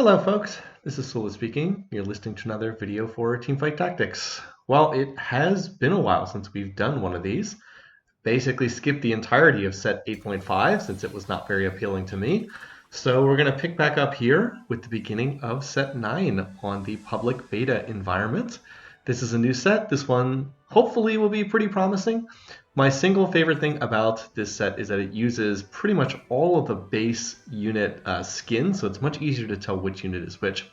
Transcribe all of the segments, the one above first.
Hello folks, this is Sula speaking. You're listening to another video for Teamfight Tactics. Well, it has been a while since we've done one of these. Basically skipped the entirety of set 8.5 since it was not very appealing to me. So we're going to pick back up here with the beginning of set 9 on the public beta environment. This is a new set. This one hopefully will be pretty promising. My single favorite thing about this set is that it uses pretty much all of the base unit skins, so it's much easier to tell which unit is which.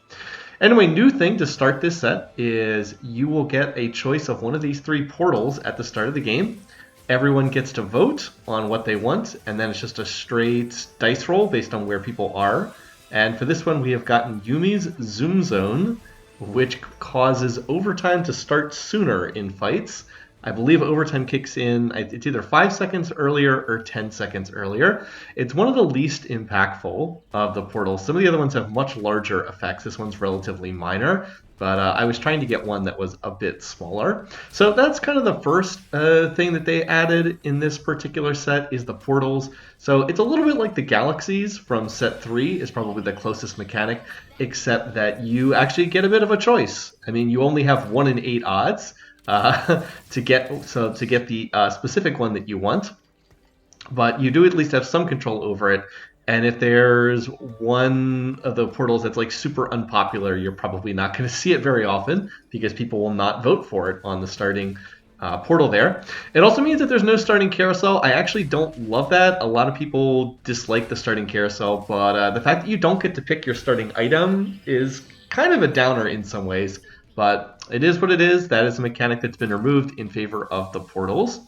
Anyway, new thing to start this set is you will get a choice of one of these three portals at the start of the game. Everyone gets to vote on what they want, and then it's just a straight dice roll based on where people are. And for this one, we have gotten Yumi's Zoom Zone, which causes overtime to start sooner in fights. I believe overtime kicks in, it's either 5 seconds earlier or 10 seconds earlier. It's one of the least impactful of the portals. Some of the other ones have much larger effects. This one's relatively minor, but I was trying to get one that was a bit smaller. So that's kind of the first thing that they added in this particular set is the portals. So it's a little bit like the galaxies from set 3 is probably the closest mechanic, except that you actually get a bit of a choice. I mean, you only have 1 in 8 odds. To get the specific one that you want, but you do at least have some control over it. And if there's one of the portals that's like super unpopular, you're probably not going to see it very often because people will not vote for it on the starting portal there. It also means that there's no starting carousel. I actually don't love that. A lot of people dislike the starting carousel, but the fact that you don't get to pick your starting item is kind of a downer in some ways. But it is what it is. That is a mechanic that's been removed in favor of the portals.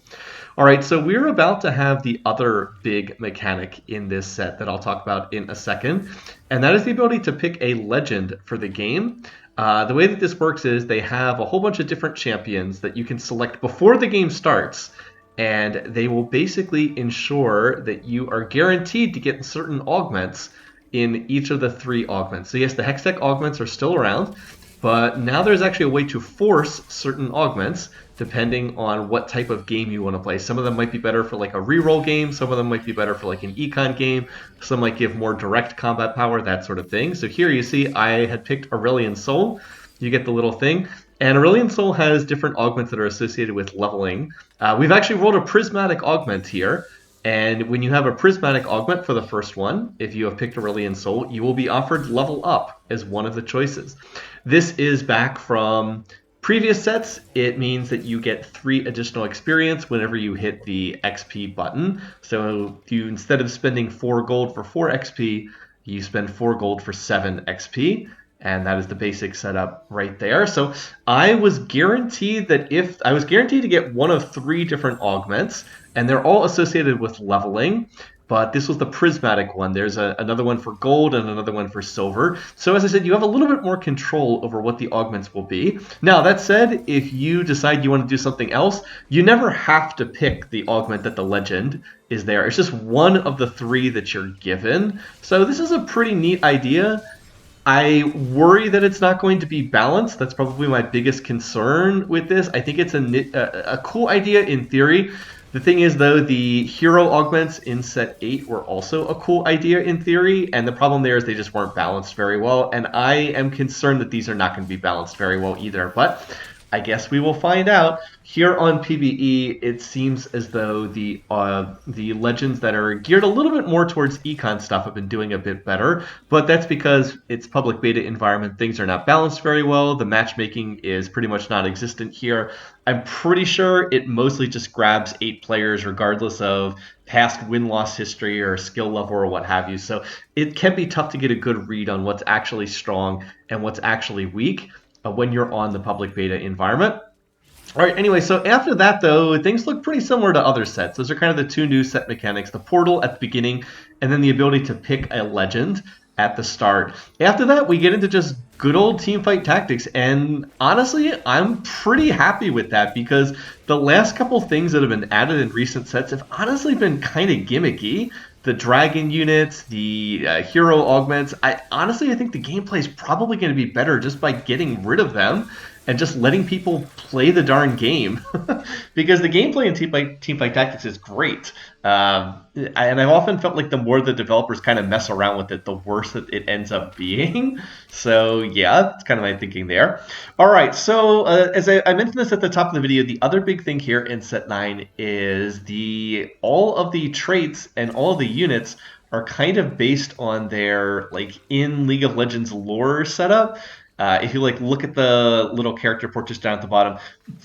All right, so we're about to have the other big mechanic in this set that I'll talk about in a second, and that is the ability to pick a legend for the game. The way that this works is they have a whole bunch of different champions that you can select before the game starts, and they will basically ensure that you are guaranteed to get certain augments in each of the 3 augments. So yes, the Hextech augments are still around, but now there's actually a way to force certain augments depending on what type of game you want to play. Some of them might be better for like a reroll game. Some of them might be better for like an econ game. Some might give more direct combat power, that sort of thing. So here you see I had picked Aurelian Soul. You get the little thing. And Aurelian Soul has different augments that are associated with leveling. We've actually rolled a prismatic augment here. And when you have a prismatic augment for the first one, if you have picked Aurelian Soul, you will be offered level up as one of the choices. This is back from previous sets. It means that you get 3 additional experience whenever you hit the XP button. So you, instead of spending 4 gold for 4 XP, you spend 4 gold for 7 XP. And that is the basic setup right there. So I was guaranteed to get one of 3 different augments, and they're all associated with leveling. But this was the prismatic one. There's another one for gold and another one for silver. So as I said, you have a little bit more control over what the augments will be. Now, that said, if you decide you want to do something else, you never have to pick the augment that the legend is there. It's just one of the 3 that you're given. So this is a pretty neat idea. I worry that it's not going to be balanced. That's probably my biggest concern with this. I think it's a cool idea in theory. The thing is, though, the hero augments in set 8 were also a cool idea in theory, and the problem there is they just weren't balanced very well, and I am concerned that these are not going to be balanced very well either, but I guess we will find out. Here on PBE, it seems as though the legends that are geared a little bit more towards econ stuff have been doing a bit better, but that's because it's public beta environment. Things are not balanced very well. The matchmaking is pretty much non-existent here. I'm pretty sure it mostly just grabs 8 players regardless of past win-loss history or skill level or what have you. So it can be tough to get a good read on what's actually strong and what's actually weak when you're on the public beta environment. All right, anyway, so after that, though, things look pretty similar to other sets. Those are kind of the 2 new set mechanics, the portal at the beginning, and then the ability to pick a legend at the start. After that, we get into just good old teamfight tactics, and honestly, I'm pretty happy with that because the last couple things that have been added in recent sets have honestly been kind of gimmicky. The dragon units, the hero augments, I think the gameplay is probably going to be better just by getting rid of them and just letting people play the darn game. Because the gameplay in Teamfight Tactics is great. And I've often felt like the more the developers kind of mess around with it, the worse it ends up being. So yeah, that's kind of my thinking there. All right, so as I mentioned this at the top of the video, the other big thing here in Set 9 is all of the traits and all of the units are kind of based on their like in League of Legends lore setup. If you like look at the little character portraits down at the bottom,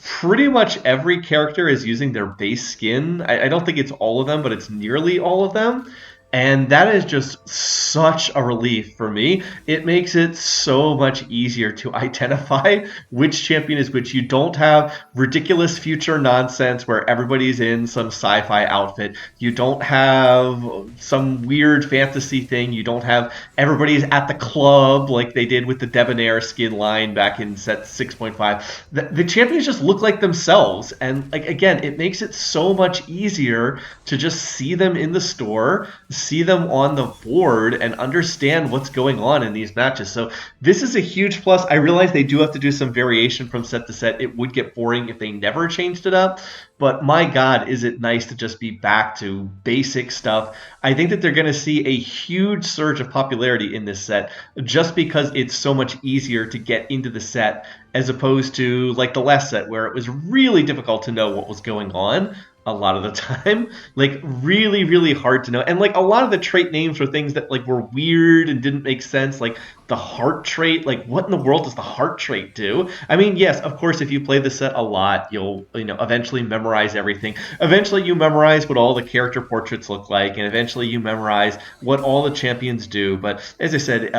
pretty much every character is using their base skin. I don't think it's all of them, but it's nearly all of them. And that is just such a relief for me. It makes it so much easier to identify which champion is which. You don't have ridiculous future nonsense where everybody's in some sci-fi outfit. You don't have some weird fantasy thing. You don't have everybody's at the club like they did with the Debonair skin line back in set 6.5. The champions just look like themselves. And like again, it makes it so much easier to just see them in the store, see them on the board, and understand what's going on in these matches. So this is a huge plus. I realize they do have to do some variation from set to set. It would get boring if they never changed it up, but my God, is it nice to just be back to basic stuff. I think that they're going to see a huge surge of popularity in this set just because it's so much easier to get into the set as opposed to like the last set where it was really difficult to know what was going on a lot of the time. Like really, really hard to know. And like a lot of the trait names were things that like were weird and didn't make sense. Like the heart trait, like what in the world does the heart trait do? I mean, yes, of course, if you play the set a lot, you'll eventually memorize everything. Eventually you memorize what all the character portraits look like, and eventually you memorize what all the champions do. But as I said,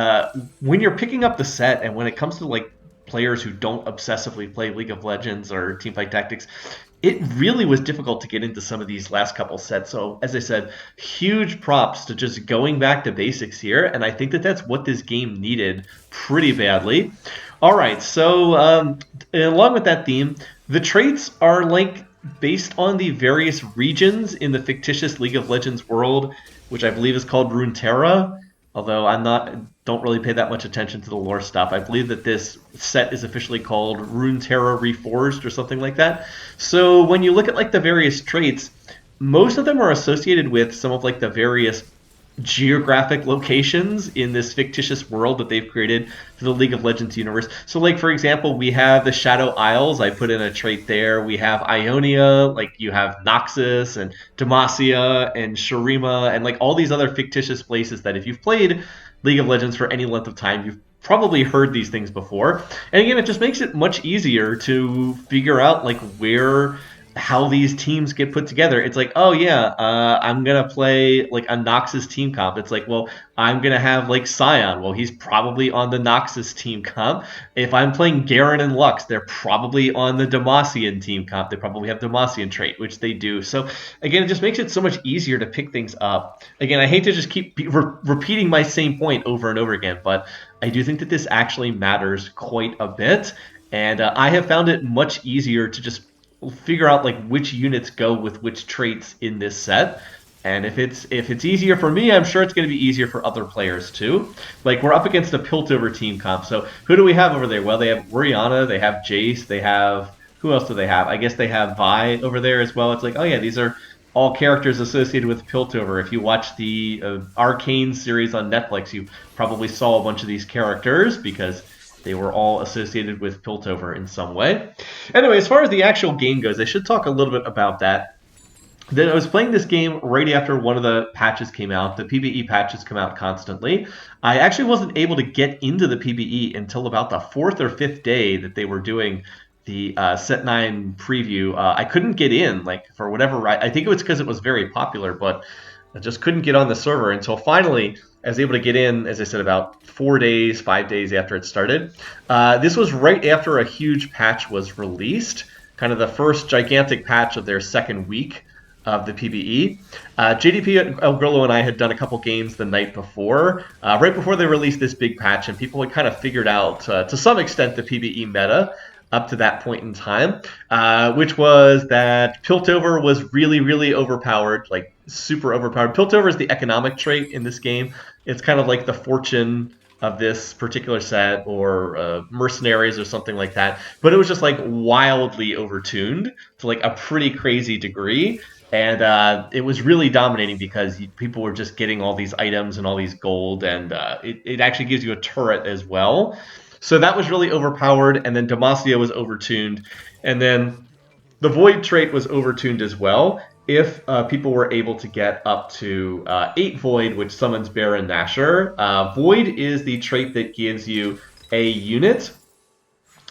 when you're picking up the set and when it comes to like players who don't obsessively play League of Legends or Teamfight Tactics, it really was difficult to get into some of these last couple sets. So, as I said, huge props to just going back to basics here, and I think that that's what this game needed pretty badly. All right, so along with that theme, the traits are like based on the various regions in the fictitious League of Legends world, which I believe is called Runeterra. Although don't really pay that much attention to the lore stuff. I believe that this set is officially called Runeterra Reforged or something like that. So when you look at like the various traits, most of them are associated with some of like the various geographic locations in this fictitious world that they've created for the League of Legends universe. So like for example, we have the Shadow Isles. I put in a trait there. We have Ionia, like you have Noxus and Demacia and Shurima and like all these other fictitious places that if you've played League of Legends for any length of time, you've probably heard these things before. And again, it just makes it much easier to figure out like how these teams get put together. It's like, oh yeah, I'm gonna play like a Noxus team comp. It's like, well, I'm gonna have like Scion. Well, he's probably on the Noxus team comp. If I'm playing Garen and Lux, they're probably on the Demacian team comp. They probably have Demacian trait, which they do. So again, it just makes it so much easier to pick things up. Again, I hate to just keep repeating my same point over and over again, but I do think that this actually matters quite a bit. And I have found it much easier to just figure out like which units go with which traits in this set. And if it's easier for me, I'm sure it's going to be easier for other players too. Like we're up against a Piltover team comp. So who do we have over there? Well, they have Orianna, they have Jace, they have who else do they have? I guess they have Vi over there as well. It's like, oh yeah, these are all characters associated with Piltover. If you watch the Arcane series on Netflix, you probably saw a bunch of these characters because they were all associated with Piltover in some way. Anyway, as far as the actual game goes, I should talk a little bit about that. Then I was playing this game right after one of the patches came out. The PBE patches come out constantly. I actually wasn't able to get into the PBE until about the 4th or 5th day that they were doing the Set 9 preview. I couldn't get in, like, for whatever I think it was because it was very popular, but I just couldn't get on the server until finally I was able to get in, as I said, about 5 days after it started. This was right after a huge patch was released, kind of the first gigantic patch of their second week of the PBE. JDP El Grillo and I had done a couple games the night before, right before they released this big patch, and people had kind of figured out, to some extent, the PBE meta up to that point in time, which was that Piltover was really, really overpowered, like super overpowered. Piltover is the economic trait in this game. It's kind of like the fortune of this particular set, or Mercenaries or something like that, but it was just like wildly overtuned to like a pretty crazy degree. And it was really dominating because people were just getting all these items and all these gold, and it actually gives you a turret as well. So that was really overpowered, and then Demacia was overtuned, and then the Void trait was overtuned as well. If people were able to get up to 8 Void, which summons Baron Nashor, Void is the trait that gives you a unit.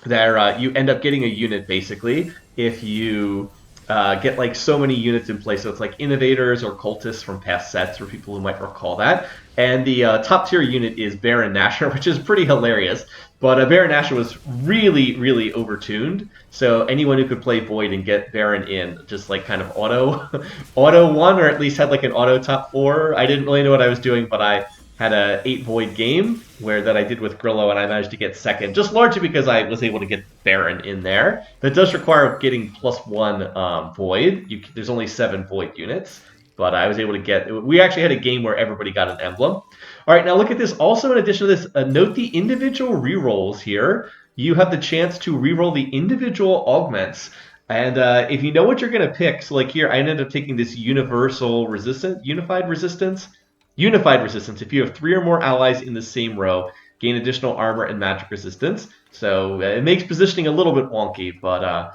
There, you end up getting a unit basically if you get like so many units in place. So it's like innovators or cultists from past sets, for people who might recall that. And the top tier unit is Baron Nashor, which is pretty hilarious. But Baron Nashor was really, really overtuned. So anyone who could play Void and get Baron in, just like kind of auto won, or at least had like an auto top 4. I didn't really know what I was doing, but I had a 8 Void game that I did with Grillo, and I managed to get second, just largely because I was able to get Baron in there. That does require getting +1 Void. There's only 7 Void units, but I was able to get... We actually had a game where everybody got an emblem. All right, now look at this. Also, in addition to this, note the individual rerolls here. You have the chance to reroll the individual augments. And if you know what you're going to pick, so like here, I ended up taking this unified resistance. Unified resistance. If you have 3 or more allies in the same row, gain additional armor and magic resistance. So it makes positioning a little bit wonky, but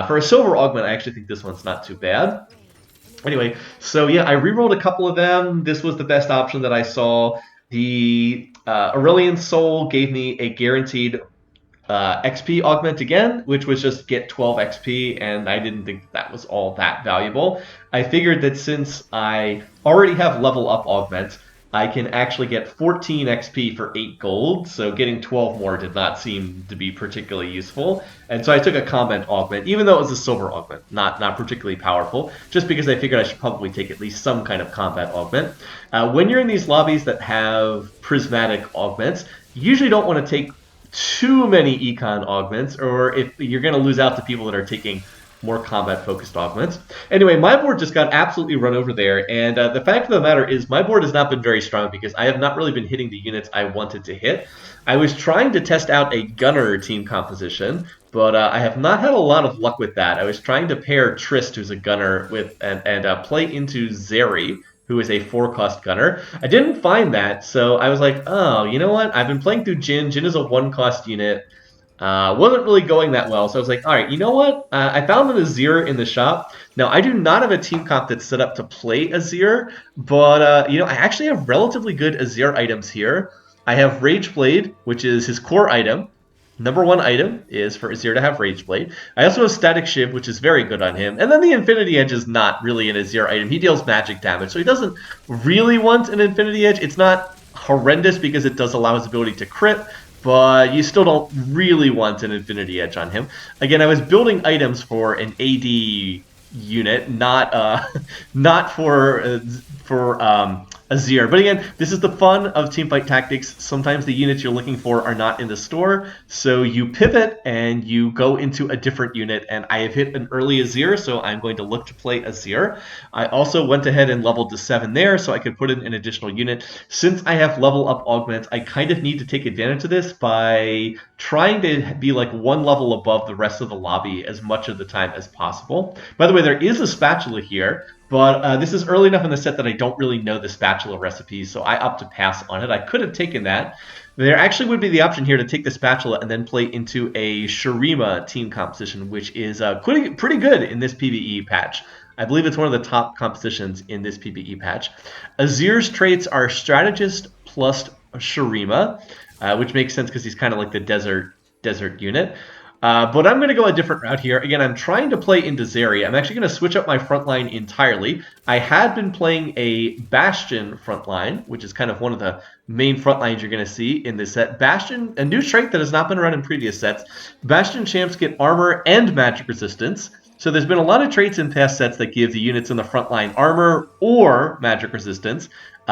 for a silver augment, I actually think this one's not too bad. Anyway, so yeah, I rerolled a couple of them. This was the best option that I saw. The Aurelian Soul gave me a guaranteed XP augment again, which was just get 12 XP, and I didn't think that was all that valuable. I figured that since I already have level up augment, I can actually get 14 XP for 8 gold, so getting 12 more did not seem to be particularly useful. And so I took a combat augment, even though it was a silver augment, not particularly powerful, just because I figured I should probably take at least some kind of combat augment. When you're in these lobbies that have prismatic augments, you usually don't want to take too many econ augments, or if you're going to lose out to people that are taking more combat-focused augments. Anyway, my board just got absolutely run over there, and the fact of the matter is my board has not been very strong because I have not really been hitting the units I wanted to hit. I was trying to test out a gunner team composition, but I have not had a lot of luck with that. I was trying to pair Trist, who's a gunner, with and play into Zeri, who is a 4-cost gunner. I didn't find that, so I was like, oh, you know what? I've been playing through Jhin. Jhin is a 1-cost unit. Wasn't really going that well, so I was like, all right, you know what? I found an Azir in the shop. Now, I do not have a team comp that's set up to play Azir, but, you know, I actually have relatively good Azir items here. I have Rageblade, which is his core item. Number 1 item is for Azir to have Rageblade. I also have Static Shiv, which is very good on him. And then the Infinity Edge is not really an Azir item. He deals magic damage, so he doesn't really want an Infinity Edge. It's not horrendous because it does allow his ability to crit, but you still don't really want an Infinity Edge on him. Again, I was building items for an AD unit, not for Azir. But again, this is the fun of Teamfight Tactics. Sometimes the units you're looking for are not in the store, so you pivot and you go into a different unit, and I have hit an early Azir, so I'm going to look to play Azir. I also went ahead and leveled to 7 there, so I could put in an additional unit. Since I have level up augments, I kind of need to take advantage of this by trying to be like 1 level above the rest of the lobby as much of the time as possible. By the way, there is a spatula here, but this is early enough in the set that I don't really know the spatula recipe, so I opt to pass on it. I could have taken that. There actually would be the option here to take the spatula and then play into a Shurima team composition, which is pretty good in this PBE patch. I believe it's one of the top compositions in this PBE patch. Azir's traits are Strategist plus Shurima, which makes sense because he's kind of like the desert unit. But I'm going to go a different route here. Again, I'm trying to play into Zeri. I'm actually going to switch up my front line entirely. I had been playing a Bastion front line, which is kind of one of the main front lines you're going to see in this set. Bastion, a new trait that has not been run in previous sets. Bastion champs get armor and magic resistance. So there's been a lot of traits in past sets that give the units in the front line armor or magic resistance.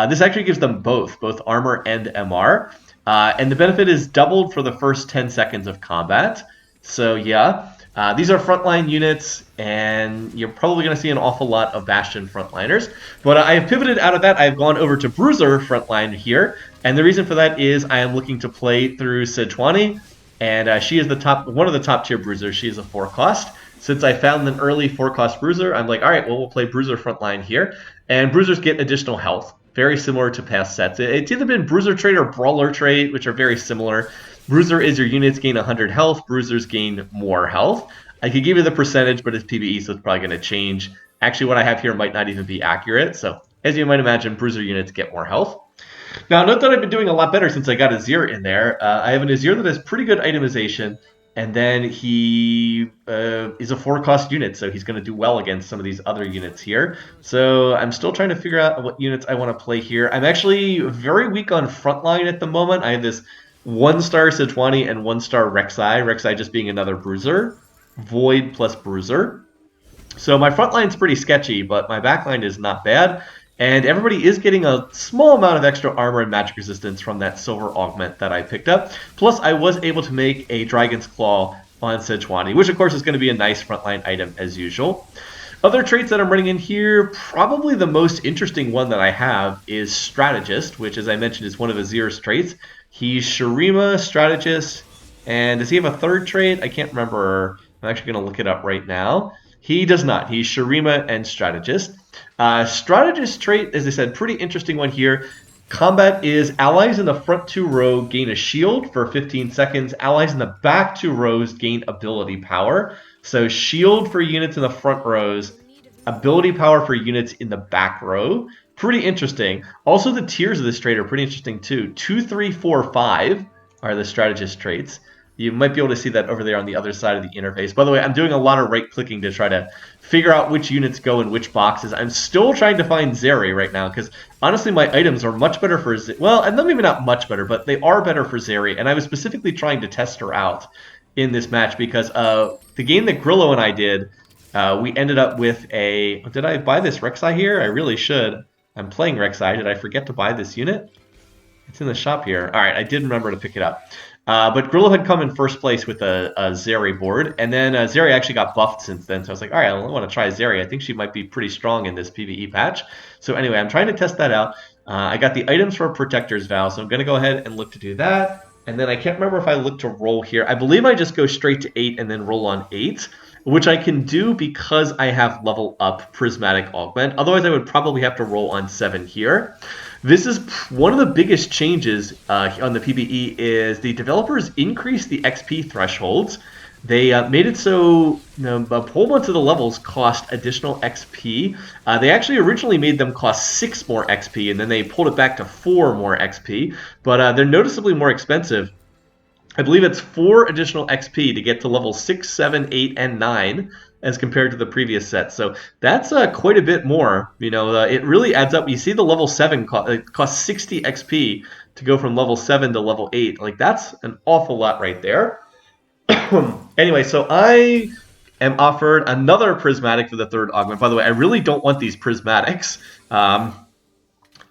This actually gives them both armor and MR. And the benefit is doubled for the first 10 seconds of combat. So yeah, These are frontline units, and you're probably going to see an awful lot of Bastion frontliners. But I have pivoted out of that. I've gone over to Bruiser frontline here, and the reason for that is I am looking to play through Sejuani, and she is one of the top tier Bruisers. She is a 4-cost. Since I found an early 4-cost Bruiser, I'm like, all right, well, we'll play Bruiser frontline here, and Bruisers get additional health, very similar to past sets. It's either been Bruiser trait or Brawler trait, which are very similar. Bruiser is your units gain 100 health. Bruisers gain more health. I could give you the percentage, but it's PBE, so it's probably going to change. Actually, what I have here might not even be accurate. So, as you might imagine, Bruiser units get more health. Now, note that I've been doing a lot better since I got Azir in there. I have an Azir that has pretty good itemization, and then he is a 4-cost unit, so he's going to do well against some of these other units here. So I'm still trying to figure out what units I want to play here. I'm actually very weak on frontline at the moment. I have this 1-star Sejuani and 1-star Rek'Sai. Rek'Sai just being another Bruiser. Void plus Bruiser. So my front line's pretty sketchy, but my back line is not bad. And everybody is getting a small amount of extra armor and magic resistance from that silver augment that I picked up. Plus, I was able to make a Dragon's Claw on Sejuani, which of course is going to be a nice frontline item as usual. Other traits that I'm running in here, probably the most interesting one that I have is Strategist, which as I mentioned is one of Azir's traits. He's Shurima, Strategist, and does he have a third trait? I can't remember. I'm actually going to look it up right now. He does not. He's Shurima and Strategist. Strategist trait, as I said, pretty interesting one here. Combat is allies in the front 2 row gain a shield for 15 seconds. Allies in the back 2 rows gain ability power. So shield for units in the front rows, ability power for units in the back row. Pretty interesting. Also, the tiers of this trait are pretty interesting too. 2, 3, 4, 5 are the Strategist traits. You might be able to see that over there on the other side of the interface. By the way, I'm doing a lot of right-clicking to try to figure out which units go in which boxes. I'm still trying to find Zeri right now, because honestly, my items are much better for Zeri. Well, and maybe not much better, but they are better for Zeri, and I was specifically trying to test her out in this match, because the game that Grillo and I did, we ended up with a... Did I buy this Rek'Sai here? I really should. I'm playing Rek'Sai. Did I forget to buy this unit? It's in the shop here. All right, I did remember to pick it up. But Grillo had come in first place with a Zeri board, and then Zeri actually got buffed since then, so I was like, all right, I want to try Zeri. I think she might be pretty strong in this PBE patch. So anyway, I'm trying to test that out. I got the items for Protector's Vow, so I'm going to go ahead and look to do that. And then I can't remember if I look to roll here. I believe I just go straight to 8 and then roll on 8, which I can do because I have level up Prismatic Augment. Otherwise, I would probably have to roll on 7 here. This is one of the biggest changes on the PBE is the developers increased the XP thresholds. They made it so a whole bunch of the levels cost additional XP. They actually originally made them cost 6 more XP, and then they pulled it back to 4 more XP. But they're noticeably more expensive. I believe it's 4 additional XP to get to level 6, 7, 8, and 9 as compared to the previous set. So that's quite a bit more. You know, it really adds up. You see the level 7 costs 60 XP to go from level 7 to level 8. Like, that's an awful lot right there. Anyway, so I am offered another Prismatic for the 3rd augment. By the way, I really don't want these Prismatics. But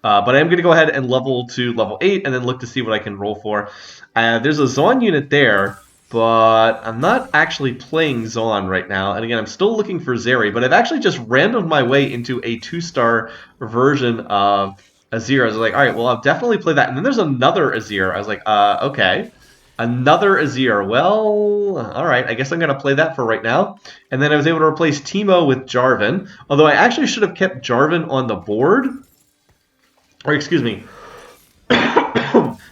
I am going to go ahead and level to level 8 and then look to see what I can roll for. There's a Zaun unit there, but I'm not actually playing Zaun right now. And again, I'm still looking for Zeri, but I've actually just randomed my way into a 2-star version of Azir. I was like, all right, well, I'll definitely play that. And then there's another Azir. I was like, okay. Another Azir. Well, all right, I guess I'm going to play that for right now. And then I was able to replace Teemo with Jarvan, although I actually should have kept Jarvan on the board. Or excuse me,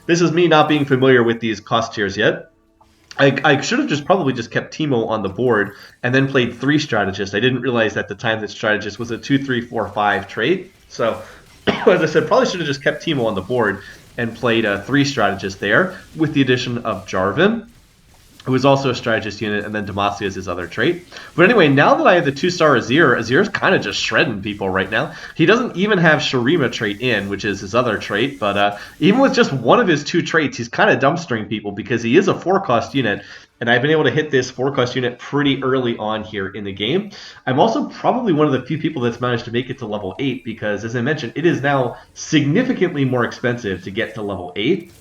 this is me not being familiar with these cost tiers yet. I should have probably just kept Teemo on the board and then played 3 Strategists. I didn't realize at the time that Strategist was a 2, 3, 4, 5 trait. So, as I said, probably should have just kept Teemo on the board and played 3 Strategists there with the addition of Jarvan, who is also a Strategist unit, and then Demacia is his other trait. But anyway, now that I have the 2-star Azir, Azir's kind of just shredding people right now. He doesn't even have Shurima trait in, which is his other trait, but even with just one of his 2 traits, he's kind of dumpstering people because he is a 4-cost unit, and I've been able to hit this 4-cost unit pretty early on here in the game. I'm also probably one of the few people that's managed to make it to level 8 because, as I mentioned, it is now significantly more expensive to get to level 8.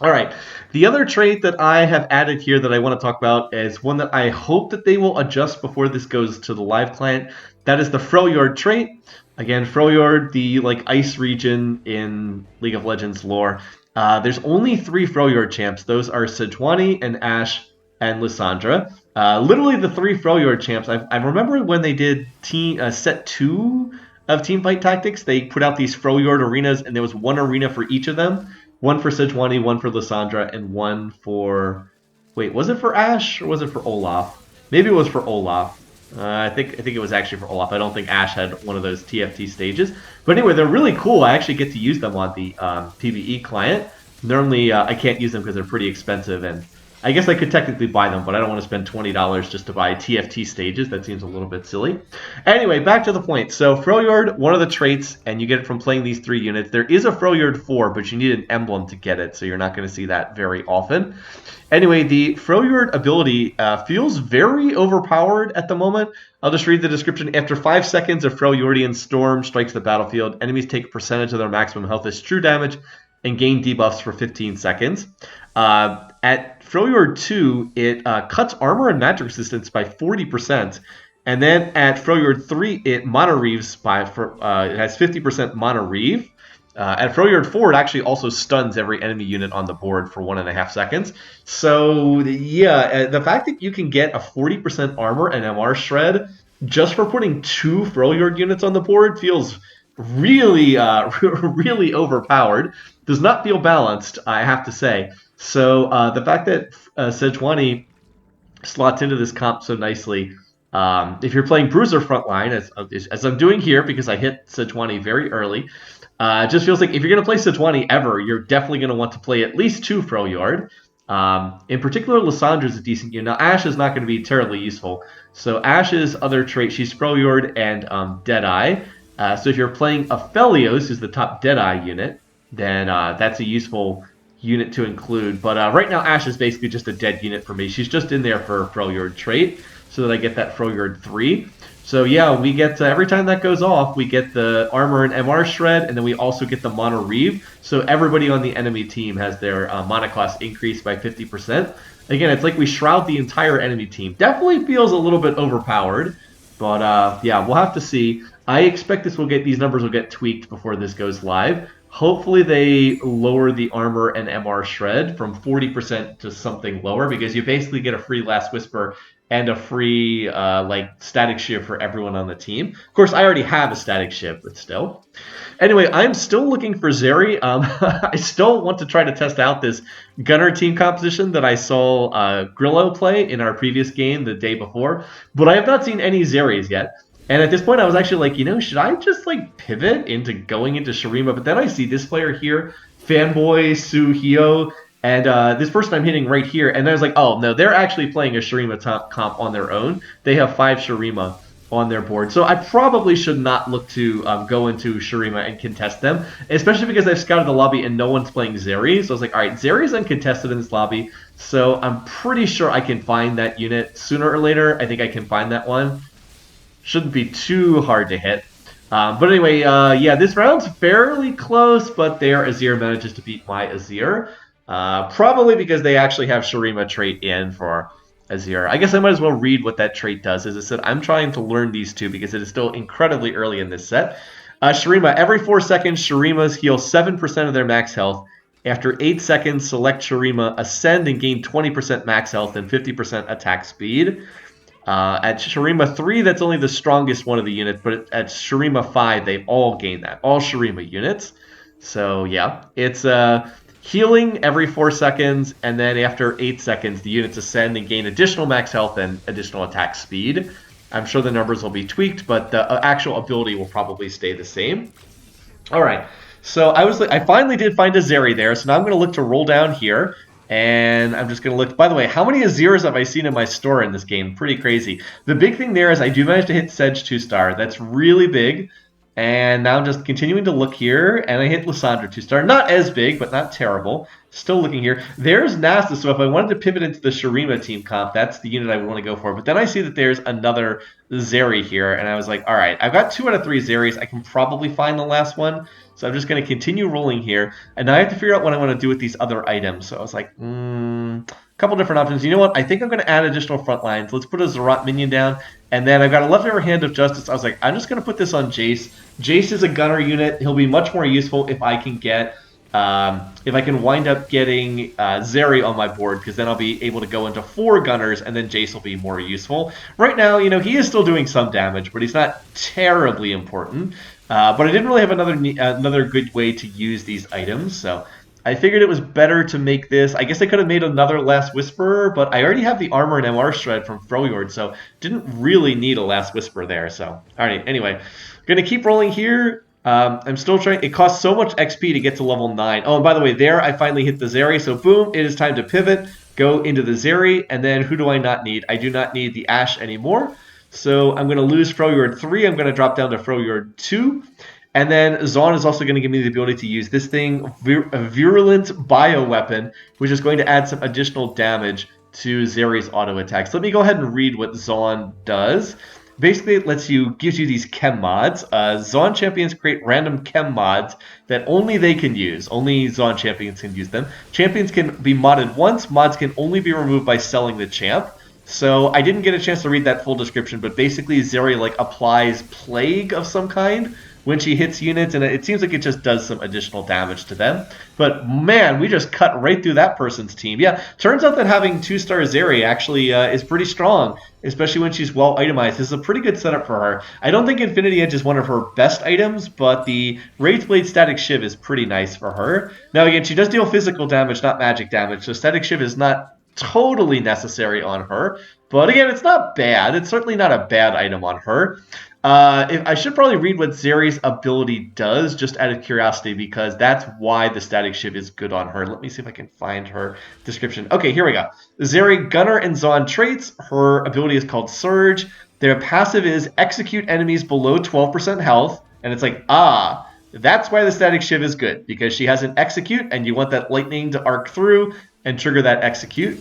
All right. The other trait that I have added here that I want to talk about is one that I hope that they will adjust before this goes to the live client. That is the Freljord trait. Again, Freljord, the ice region in League of Legends lore. There's only 3 Freljord champs. Those are Sejuani and Ashe and Lissandra. Literally the 3 Freljord champs. I remember when they did set 2 of Teamfight Tactics, they put out these Freljord arenas, and there was 1 arena for each of them. 1 for Sejuani, 1 for Lissandra, and 1 for... Wait, was it for Ashe or was it for Olaf? Maybe it was for Olaf. I think it was actually for Olaf. I don't think Ashe had one of those TFT stages. But anyway, they're really cool. I actually get to use them on the PBE client. Normally, I can't use them because they're pretty expensive, and I guess I could technically buy them, but I don't want to spend $20 just to buy TFT stages. That seems a little bit silly. Anyway, back to the point. So Freljord, one of the traits, and you get it from playing these 3 units. There is a Freljord 4, but you need an emblem to get it, so you're not going to see that very often. Anyway, the Freljord ability feels very overpowered at the moment. I'll just read the description. After 5 seconds, a Freljordian storm strikes the battlefield. Enemies take a percentage of their maximum health as true damage and gain debuffs for 15 seconds. At Freljord 2, it cuts armor and magic resistance by 40%. And then at Freljord 3, it mono-reaves it has 50% mono-reave. At Freljord 4, it actually also stuns every enemy unit on the board for 1.5 seconds. So, yeah, the fact that you can get a 40% armor and MR shred just for putting 2 Freljord units on the board feels really, really overpowered. Does not feel balanced, I have to say. So the fact that Sejuani slots into this comp so nicely, if you're playing Bruiser frontline, as I'm doing here because I hit Sejuani very early, it just feels like if you're going to play Sejuani ever, you're definitely going to want to play at least 2 Freljord. In particular, Lissandra is a decent unit. Now, Ashe is not going to be terribly useful. So Ashe's other trait, she's Freljord and Deadeye. So if you're playing Aphelios, who's the top Deadeye unit, then that's a useful unit to include. But right now, Ashe is basically just a dead unit for me. She's just in there for Freljord trait, so that I get that Freljord 3. So yeah, we get, every time that goes off, we get the armor and MR shred, and then we also get the mono reave. So everybody on the enemy team has their mana cost increased by 50%. Again, it's like we shroud the entire enemy team. Definitely feels a little bit overpowered, but yeah, we'll have to see. I expect these numbers will get tweaked before this goes live. Hopefully they lower the armor and MR shred from 40% to something lower, because you basically get a free Last Whisper and a free static shiv for everyone on the team. Of course, I already have a static shiv, but still. Anyway, I'm still looking for Zeri. I still want to try to test out this Gunner team composition that I saw Grillo play in our previous game the day before, but I have not seen any Zeris yet. And at this point, I was actually like, should I just pivot into going into Shurima? But then I see this player here, Fanboy Suhio, and this person I'm hitting right here. And I was like, oh, no, they're actually playing a Shurima comp on their own. They have 5 Shurima on their board. So I probably should not look to go into Shurima and contest them, especially because I've scouted the lobby and no one's playing Zeri. So I was like, all right, Zeri's uncontested in this lobby. So I'm pretty sure I can find that unit sooner or later. I think I can find that one. Shouldn't be too hard to hit. But anyway, yeah, this round's fairly close, but their Azir manages to beat my Azir. Probably because they actually have Shurima trait in for Azir. I guess I might as well read what that trait does. As I said, I'm trying to learn these two because it is still incredibly early in this set. Shurima, every 4 seconds, Shurimas heal 7% of their max health. After 8 seconds, select Shurima, ascend and gain 20% max health and 50% attack speed. At Shurima 3, that's only the strongest one of the units, but at Shurima 5, they all gain that. All Shurima units. So, yeah. It's healing every 4 seconds, and then after 8 seconds, the units ascend and gain additional max health and additional attack speed. I'm sure the numbers will be tweaked, but the actual ability will probably stay the same. Alright, so I finally did find a Zeri there, so now I'm going to look to roll down here. And I'm just going to look. By the way, how many Azirs have I seen in my store in this game? Pretty crazy. The big thing there is I do manage to hit Sedge 2-star. That's really big. And now I'm just continuing to look here. And I hit Lissandra 2-star. Not as big, but not terrible. Still looking here. There's Nasta, so if I wanted to pivot into the Shurima team comp, that's the unit I would want to go for. But then I see that there's another Zeri here, and I was like, all right, I've got 2 out of 3 Zeris. I can probably find the last one, so I'm just going to continue rolling here. And now I have to figure out what I want to do with these other items. So I was like, a couple different options. You know what? I think I'm going to add additional front lines. Let's put a Zerat minion down. And then I've got a leftover Hand of Justice. I was like, I'm just going to put this on Jace. Jace is a gunner unit. He'll be much more useful if I can get... if I can wind up getting Zeri on my board, because then I'll be able to go into 4 gunners, and then Jace will be more useful. Right now, you know, he is still doing some damage, but he's not terribly important. But I didn't really have another good way to use these items, so I figured it was better to make this. I guess I could have made another Last Whisperer, but I already have the Armor and MR Shred from Freljord, so didn't really need a Last Whisperer there. So, alright, anyway, going to keep rolling here. I'm still trying. It costs so much XP to get to level 9. Oh, and by the way, there I finally hit the Zeri. So boom, it is time to pivot, go into the Zeri, and then who do I not need? I do not need the Ashe anymore. So I'm going to lose Freljord 3. I'm going to drop down to Freljord 2. And then Zaun is also going to give me the ability to use this thing, a Virulent Bioweapon, which is going to add some additional damage to Zeri's auto attacks. Let me go ahead and read what Zaun does. Basically, it gives you these chem mods. Zaun champions create random chem mods that only they can use. Only Zaun champions can use them. Champions can be modded once. Mods can only be removed by selling the champ. So I didn't get a chance to read that full description, but basically Zeri applies plague of some kind when she hits units, and it seems like it just does some additional damage to them. But man, we just cut right through that person's team. Yeah, turns out that having 2-star Zeri actually is pretty strong, especially when she's well itemized. This is a pretty good setup for her. I don't think Infinity Edge is one of her best items, but the Wraith Blade Static Shiv is pretty nice for her. Now again, she does deal physical damage, not magic damage, so Static Shiv is not totally necessary on her. But again, it's not bad. It's certainly not a bad item on her. I should probably read what Zeri's ability does, just out of curiosity, because that's why the Static Shiv is good on her. Let me see if I can find her description. Okay, here we go. Zeri, Gunner, and Zaun traits. Her ability is called Surge. Their passive is Execute enemies below 12% health. And it's like, that's why the Static Shiv is good, because she has an Execute, and you want that lightning to arc through and trigger that Execute.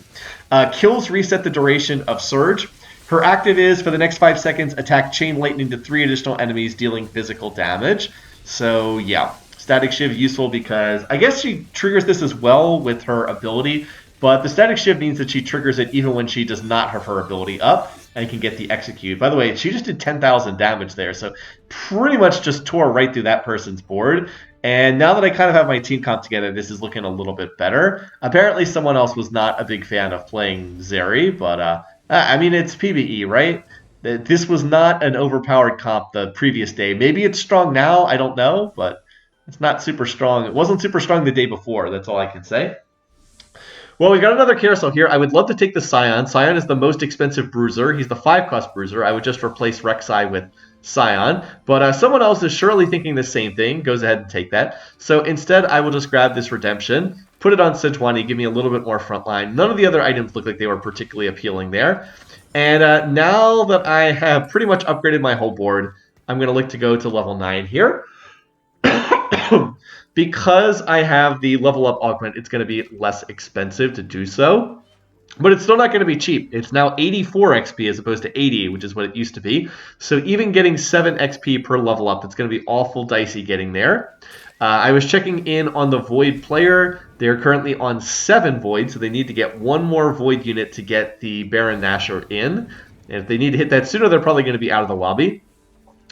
Kills reset the duration of Surge. Her active is, for the next 5 seconds, attack Chain Lightning to 3 additional enemies, dealing physical damage. So, yeah, Static Shiv useful because I guess she triggers this as well with her ability, but the Static Shiv means that she triggers it even when she does not have her ability up and can get the Execute. By the way, she just did 10,000 damage there, so pretty much just tore right through that person's board. And now that I kind of have my team comp together, this is looking a little bit better. Apparently someone else was not a big fan of playing Zeri, but I mean, it's PBE, right? This was not an overpowered comp the previous day. Maybe it's strong now, I don't know, but it's not super strong. It wasn't super strong the day before, that's all I can say. Well, we've got another carousel here. I would love to take the Scion. Scion is the most expensive bruiser. He's the 5-cost bruiser. I would just replace Rek'Sai with Scion. But someone else is surely thinking the same thing. Goes ahead and take that. So instead, I will just grab this Redemption, put it on Sejuani, give me a little bit more frontline. None of the other items look like they were particularly appealing there. And now that I have pretty much upgraded my whole board, I'm going to look to go to level 9 here. Because I have the level up augment, it's going to be less expensive to do so. But it's still not going to be cheap. It's now 84 XP as opposed to 80, which is what it used to be. So even getting 7 XP per level up, it's going to be awful dicey getting there. I was checking in on the Void player. They're currently on 7 Void, so they need to get 1 more Void unit to get the Baron Nashor in. And if they need to hit that sooner, they're probably going to be out of the lobby.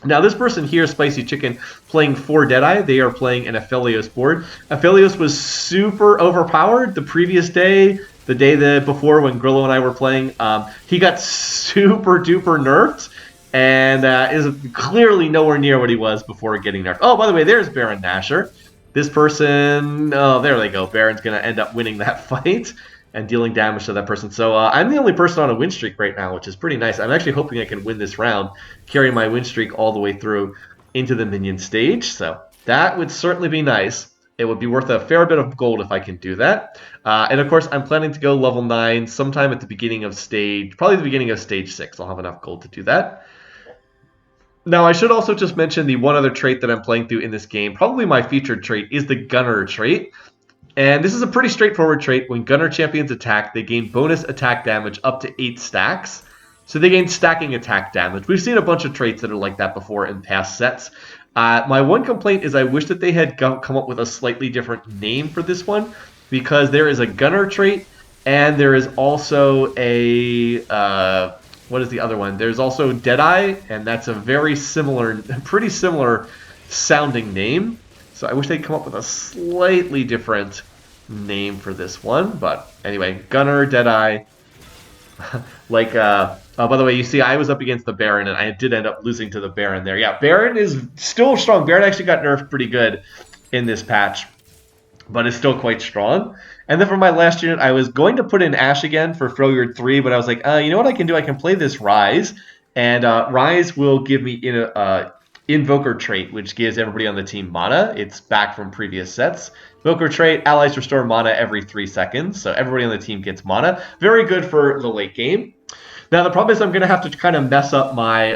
Now, this person here, Spicy Chicken, playing 4 Deadeye. They are playing an Aphelios board. Aphelios was super overpowered the previous day, the day before when Grillo and I were playing. He got super duper nerfed and is clearly nowhere near what he was before getting nerfed. Oh, by the way, there's Baron Nashor. This person, oh, there they go. Baron's going to end up winning that fight and dealing damage to that person. So I'm the only person on a win streak right now, which is pretty nice. I'm actually hoping I can win this round, carry my win streak all the way through into the minion stage. So that would certainly be nice. It would be worth a fair bit of gold if I can do that. And of course, I'm planning to go level 9 sometime at the beginning of stage, probably the beginning of stage 6. I'll have enough gold to do that. Now, I should also just mention the one other trait that I'm playing through in this game, probably my featured trait, is the Gunner trait. And this is a pretty straightforward trait. When Gunner champions attack, they gain bonus attack damage up to 8 stacks. So they gain stacking attack damage. We've seen a bunch of traits that are like that before in past sets. My one complaint is I wish that they had come up with a slightly different name for this one, because there is a Gunner trait, and there is also a what is the other one? There's also Deadeye, and that's a very similar, pretty similar sounding name. So I wish they'd come up with a slightly different name for this one. But anyway, Gunner, Deadeye. Like, oh, by the way, you see I was up against the Baron, and I did end up losing to the Baron there. Yeah, Baron is still strong. Baron actually got nerfed pretty good in this patch, but is still quite strong. And then for my last unit, I was going to put in Ash again for Freljord 3, but I was like, you know what I can do? I can play this Rise, and Rise will give me Invoker trait, which gives everybody on the team mana. It's back from previous sets. Invoker trait, allies restore mana every 3 seconds, so everybody on the team gets mana. Very good for the late game. Now the problem is I'm going to have to kind of mess up my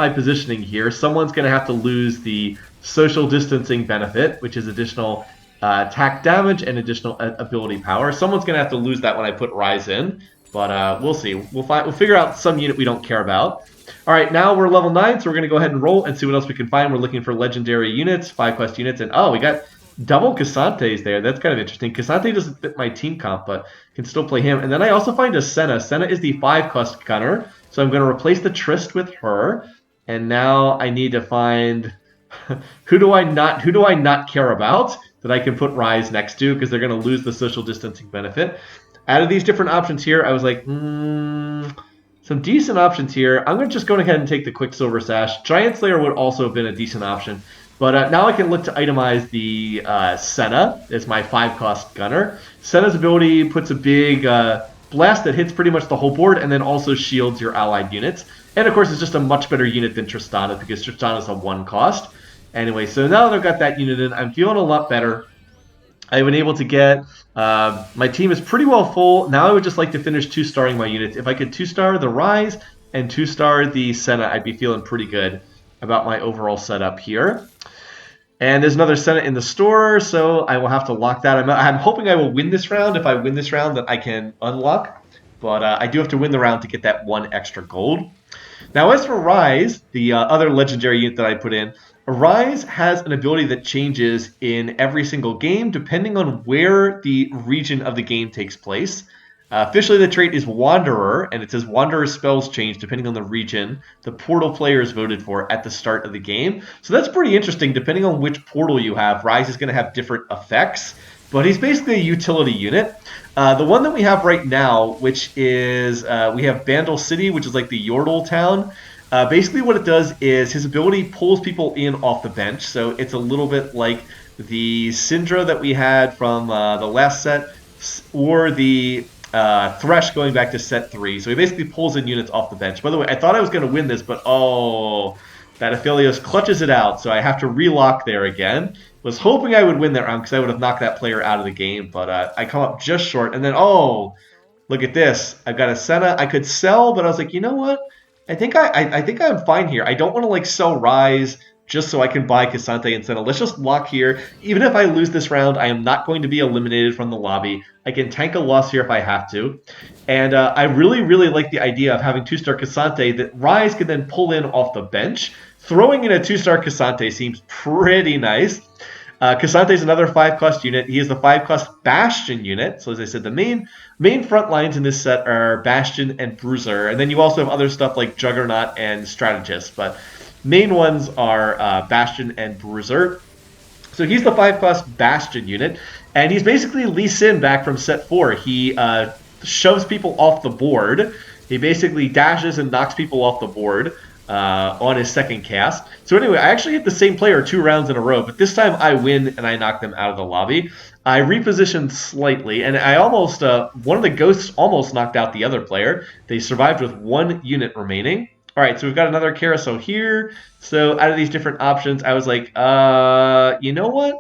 positioning here. Someone's going to have to lose the social distancing benefit, which is additional attack damage and additional ability power. Someone's going to have to lose that when I put Rise in, but we'll see. We'll figure out some unit we don't care about. All right, now we're level 9, so we're going to go ahead and roll and see what else we can find. We're looking for legendary units, 5 quest units, and oh, we got double Casantes there. That's kind of interesting. Casante doesn't fit my team comp, but can still play him. And then I also find a Senna. Senna is the 5 quest gunner, so I'm going to replace the Trist with her. And now I need to find who do I not care about that I can put Rise next to, because they're going to lose the social distancing benefit. Out of these different options here, I was like, some decent options here. I'm going to just go ahead and take the Quicksilver Sash. Giant Slayer would also have been a decent option. But now I can look to itemize the Senna as my 5-cost gunner. Senna's ability puts a big blast that hits pretty much the whole board, and then also shields your allied units. And of course, it's just a much better unit than Tristana, because Tristana's a 1-cost. Anyway, so now that I've got that unit in, I'm feeling a lot better. I've been able to get, my team is pretty well full. Now I would just like to finish 2-starring my units. If I could 2-star the Rise and 2-star the Senna, I'd be feeling pretty good about my overall setup here. And there's another Senna in the store, so I will have to lock that. I'm hoping I will win this round. If I win this round, then I can unlock. But I do have to win the round to get that 1 extra gold. Now, as for Rise, the other legendary unit that I put in, Rise has an ability that changes in every single game depending on where the region of the game takes place. Officially, the trait is Wanderer, and it says Wanderer spells change depending on the region the portal players voted for at the start of the game. So that's pretty interesting. Depending on which portal you have, Rise is going to have different effects, but he's basically a utility unit. The one that we have right now, which is, we have Bandle City, which is like the Yordle town. Basically what it does is his ability pulls people in off the bench, so it's a little bit like the Syndra that we had from the last set, or the Thresh going back to set 3. So he basically pulls in units off the bench. By the way, I thought I was going to win this, but oh, that Aphelios clutches it out, so I have to relock there again. Was hoping I would win that round because I would have knocked that player out of the game, but I come up just short. And then, oh, look at this. I've got a Senna. I could sell, but I was like, you know what? I think I'm fine here. I don't want to like sell Rise just so I can buy Cassante and Senna. Let's just lock here. Even if I lose this round, I am not going to be eliminated from the lobby. I can tank a loss here if I have to. And I really, really like the idea of having 2-star Cassante that Rise can then pull in off the bench. Throwing in a 2-star Cassante seems pretty nice. Cassante is another 5-cost unit. He is the 5-cost Bastion unit. So as I said, the main front lines in this set are Bastion and Bruiser. And then you also have other stuff like Juggernaut and Strategist. But main ones are Bastion and Bruiser. So he's the 5-cost Bastion unit. And he's basically Lee Sin back from set 4. He shoves people off the board. He basically dashes and knocks people off the board on his second cast. So anyway, I actually hit the same player 2 rounds in a row, but this time I win and I knock them out of the lobby. I repositioned slightly, and I almost, one of the ghosts almost knocked out the other player. They survived with 1 unit remaining. All right, so we've got another carousel here. So out of these different options, I was like, you know what?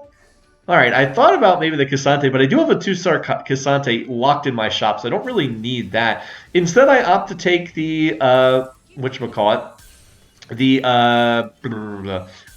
All right, I thought about maybe the Cassante, but I do have a 2-star Cassante locked in my shop, so I don't really need that. Instead, I opt to take the, whatchamacallit, the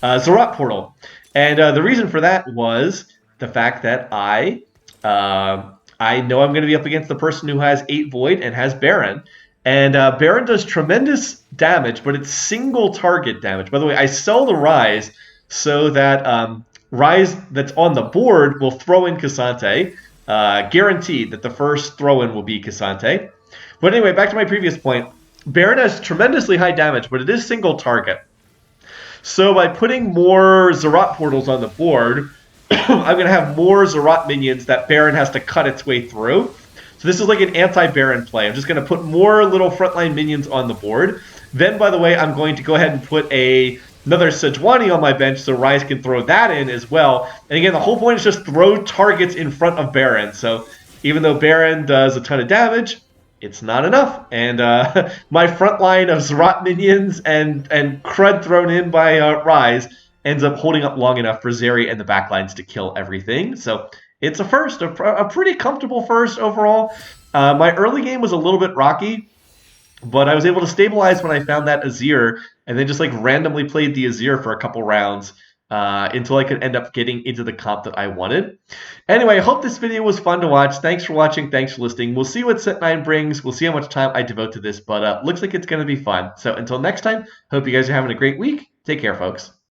Zerat portal. And the reason for that was the fact that I know I'm going to be up against the person who has 8 Void and has Baron. And Baron does tremendous damage, but it's single target damage. By the way, I sell the Rise so that Rise that's on the board will throw in Cassante. Guaranteed that the first throw-in will be Cassante. But anyway, back to my previous point. Baron has tremendously high damage, but it is single target. So by putting more Zerat portals on the board, I'm going to have more Zerat minions that Baron has to cut its way through. So this is like an anti-Baron play. I'm just going to put more little frontline minions on the board. Then, by the way, I'm going to go ahead and put another Sejuani on my bench so Rise can throw that in as well. And again, the whole point is just throw targets in front of Baron. So even though Baron does a ton of damage, it's not enough. And my front line of Zerat minions and crud thrown in by Rise ends up holding up long enough for Zeri and the backlines to kill everything. So it's a first, a pretty comfortable first overall. My early game was a little bit rocky, but I was able to stabilize when I found that Azir, and then just like randomly played the Azir for a couple rounds until I could end up getting into the comp that I wanted. Anyway, I hope this video was fun to watch. Thanks for watching. Thanks for listening. We'll see what Set 9 brings. We'll see how much time I devote to this, but looks like it's going to be fun. So until next time, hope you guys are having a great week. Take care, folks.